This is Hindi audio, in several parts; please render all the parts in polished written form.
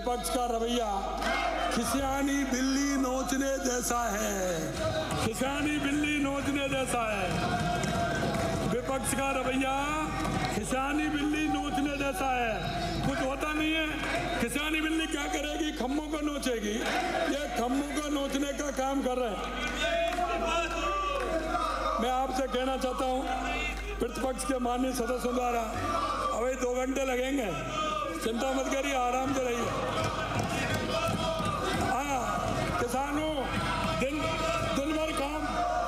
विपक्ष का रवैया खिसियानी बिल्ली नोचने जैसा है, खिसियानी बिल्ली नोचने जैसा है। विपक्ष का रवैया खिसियानी बिल्ली नोचने जैसा है, कुछ होता नहीं है। खिसियानी बिल्ली क्या करेगी? खम्भों को नोचेगी। ये खम्भों को नोचने का काम कर रहे हैं। मैं आपसे कहना चाहता हूँ प्रतिपक्ष के माननीय सदस्यों द्वारा अभी 2 घंटे लगेंगे, चिंता मत करिए, आराम से रहिए। हाँ, किसानों दिन भर काम,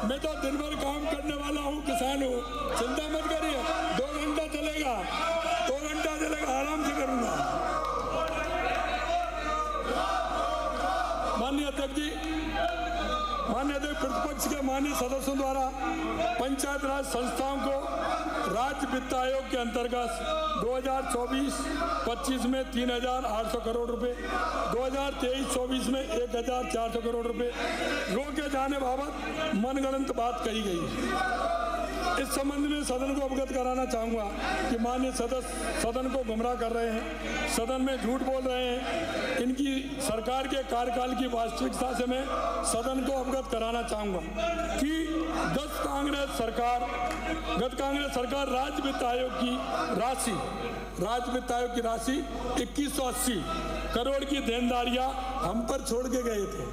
मैं तो दिन भर काम करने वाला हूँ, किसान हूँ, चिंता मत करिए। 2 घंटा चलेगा, 2 घंटा चलेगा, आराम से करूँगा। माननीय अध्यक्ष जी, माननीय अध्यक्ष, प्रतिपक्ष के माननीय सदस्यों द्वारा पंचायत राज संस्थाओं को राज्य वित्त आयोग के अंतर्गत 2024-25 में 3,800 करोड़ रुपए, 2023-24 में 1,400 करोड़ रुपए रोके जाने बाबत मनगढ़ंत बात कही गई है। इस संबंध में सदन को अवगत कराना चाहूँगा कि माननीय सदस्य सदन को गुमराह कर रहे हैं, सदन में झूठ बोल रहे हैं। इनकी सरकार के कार्यकाल की वास्तविकता से मैं सदन को अवगत कराना चाहूँगा कि गत कांग्रेस सरकार राज्य वित्त आयोग की राशि 2180 करोड़ की देनदारियां हम पर छोड़ के गए थे।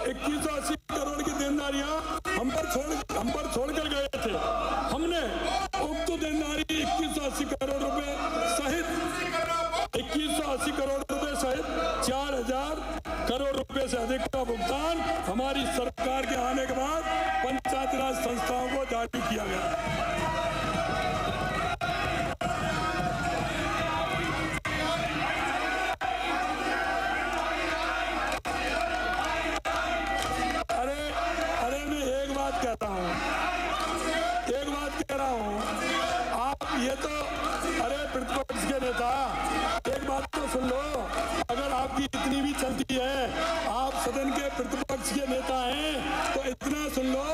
2180 करोड़ की देनदारियां हम पर छोड़ कर गए थे। हमने उक्त देनदारी 2180 करोड़ रुपए सहित 4,000 करोड़ रुपए से अधिक का भुगतान हमारी सरकार के आने के बाद पंचायत राज संस्थाओं को जारी किया गया। अरे मैं एक बात कह रहा हूँ, आप ये तो, अरे प्रतिपक्ष के नेता, एक बात तो सुन लो। अगर आपकी इतनी भी चलती है, आप सदन के प्रतिपक्ष के नेता हैं, तो इतना सुन लो,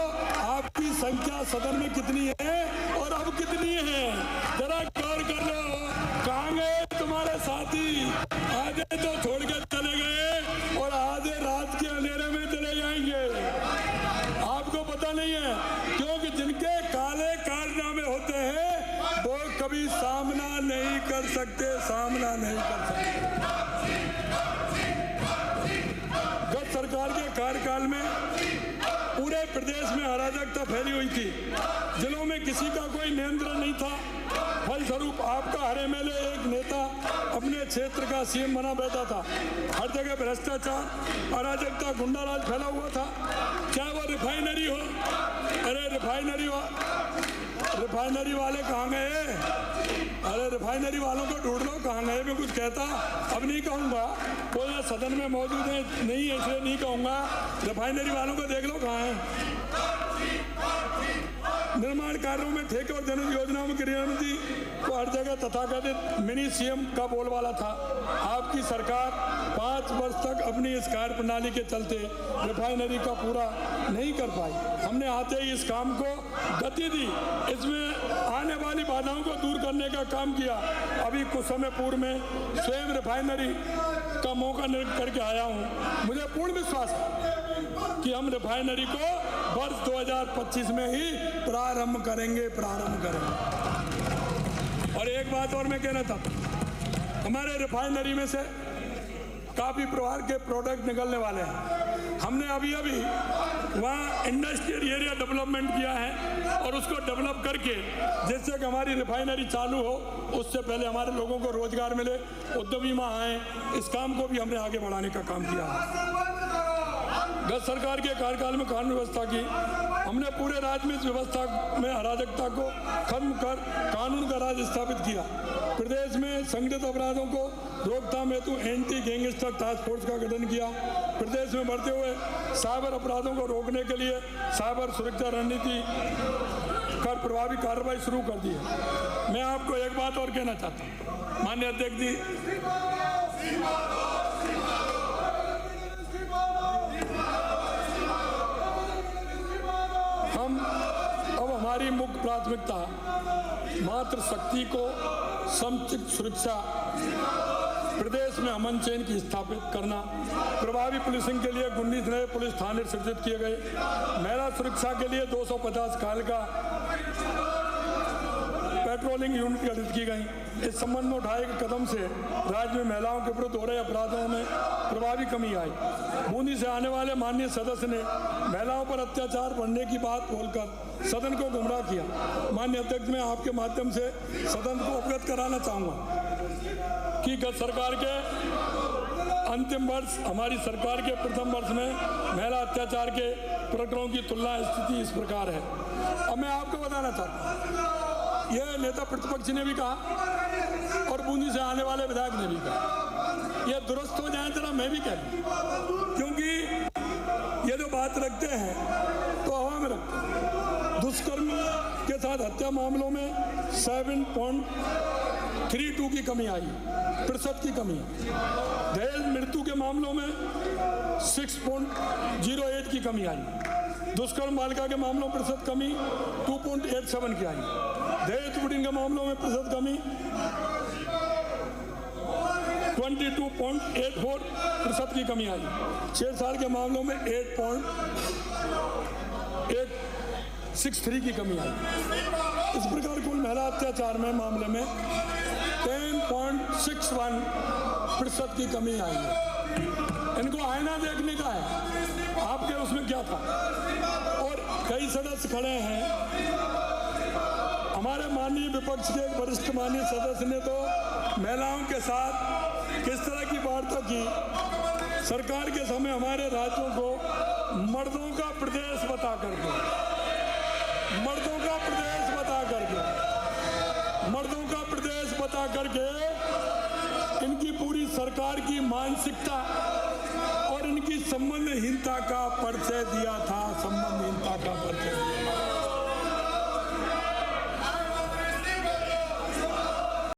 आपकी संख्या सदन में कितनी है और अब कितनी है, जरा गौर कर लो। कहाँ गए तुम्हारे साथी? आधे तो छोड़ के चले गए और आधे रात के अंधेरे में चले जाएंगे। आपको पता नहीं है, क्योंकि जिनके काले कारनामे होते हैं वो कभी सामना नहीं कर सकते। गत सरकार के कार्यकाल में पूरे प्रदेश में अराजकता फैली हुई थी, जिलों में किसी का कोई नियंत्रण नहीं था। फलस्वरूप आपका हर एमएलए एक नेता अपने क्षेत्र का सीएम बना बैठा था। हर जगह भ्रष्टाचार, अराजकता, गुंडाराज फैला हुआ था। चाहे वो रिफाइनरी हो, अरे रिफाइनरी वाले कहाँ गए? अरे रिफाइनरी वालों को ढूंढ लो, कहाँ गए? मैं कुछ कहता अब नहीं कहूँगा, वो यहाँ सदन में मौजूद है नहीं है, इसलिए नहीं कहूँगा। रिफाइनरी वालों को देख लो कहाँ है। निर्माण कार्यों में ठेके और जनहित योजनाओं में क्रियान्विति को हर जगह तथाकथित मिनी सीएम का बोलबाला था। आपकी सरकार 5 वर्ष तक अपनी इस कार्य प्रणाली के चलते रिफाइनरी का पूरा नहीं कर पाई। हमने आते ही इस काम को गति दी, इसमें आने वाली बाधाओं को दूर करने का काम किया। अभी कुछ समय पूर्व में स्वयं रिफाइनरी का मौका करके आया हूँ। मुझे पूर्ण विश्वास है कि हम रिफाइनरी को वर्ष 2025 में ही प्रारंभ करेंगे। और एक बात और मैं कहना था, हमारे रिफाइनरी में से काफ़ी प्रकार के प्रोडक्ट निकलने वाले हैं। हमने अभी वहाँ इंडस्ट्रियल एरिया डेवलपमेंट किया है और उसको डेवलप करके जिससे कि हमारी रिफाइनरी चालू हो, उससे पहले हमारे लोगों को रोजगार मिले, उद्यमी वहाँ आए, इस काम को भी हमने आगे बढ़ाने का काम किया है। गत सरकार के कार्यकाल में कानून व्यवस्था की, हमने पूरे राज्य में इस व्यवस्था में अराजकता को खत्म कर कानून का राज स्थापित किया। प्रदेश में संगठित अपराधों को रोकथाम हेतु एंटी गैंगस्टर टास्क फोर्स का गठन किया। प्रदेश में बढ़ते हुए साइबर अपराधों को रोकने के लिए साइबर सुरक्षा रणनीति कर प्रभावी कार्रवाई शुरू कर दी है। मैं आपको एक बात और कहना चाहता हूँ, माननीय अध्यक्ष जी, अब हमारी मुख्य प्राथमिकता मातृ शक्ति को समुचित सुरक्षा प्रदेश में अमन चैन की स्थापित करना, प्रभावी पुलिसिंग के लिए 19 नए पुलिस थाने सृजित किए गए, महिला सुरक्षा के लिए 250 काल का पेट्रोलिंग यूनिट गठित की गई। इस संबंध में उठाए गए कदम से राज्य में महिलाओं के विरुद्ध हो रहे अपराधों में प्रभावी कमी आई। बूंदी से आने वाले माननीय सदस्य ने महिलाओं पर अत्याचार बढ़ने की बात बोलकर सदन को गुमराह किया। माननीय अध्यक्ष, मैं आपके माध्यम से सदन को अवगत कराना चाहूँगा कि गत सरकार के अंतिम वर्ष हमारी सरकार के प्रथम वर्ष में महिला अत्याचार के प्रकरणों की तुलना स्थिति इस प्रकार है। अब मैं आपको बताना चाहता हूँ, यह नेता प्रतिपक्ष ने भी कहा और बूंदी से आने वाले विधायक ने भी कहा, यह दुरुस्त हो जाए जरा मैं भी कह दूं, क्योंकि ये जो बात रखते हैं तो हवा में रखते हैं। दुष्कर्म के साथ हत्या मामलों में 7.32 की कमी आई, प्रतिशत की कमी। दहेज मृत्यु के मामलों में 6.08 की कमी आई। दुष्कर्म बालिका के मामलों में प्रतिशत कमी 2.87 की आई। दहेज उत्पीड़न के मामलों में प्रतिशत कमी 22.84% की कमी आई। 6 साल के मामलों में 8.863 की कमी आई। इस प्रकार कुल महिला अत्याचार में मामले में 10.61% की कमी आई है। इनको आईना देखने का है, आपके उसमें क्या था। और कई सदस्य खड़े हैं, हमारे माननीय विपक्ष के वरिष्ठ माननीय सदस्य ने तो महिलाओं के साथ किस तरह की वार्ता की। सरकार के समय हमारे राज्यों को मर्दों का प्रदेश बता करके, मर्दों का प्रदेश बता करके, मर्दों का प्रदेश बता करके इनकी पूरी सरकार की मानसिकता और इनकी संबंधहीनता का परिचय दिया था।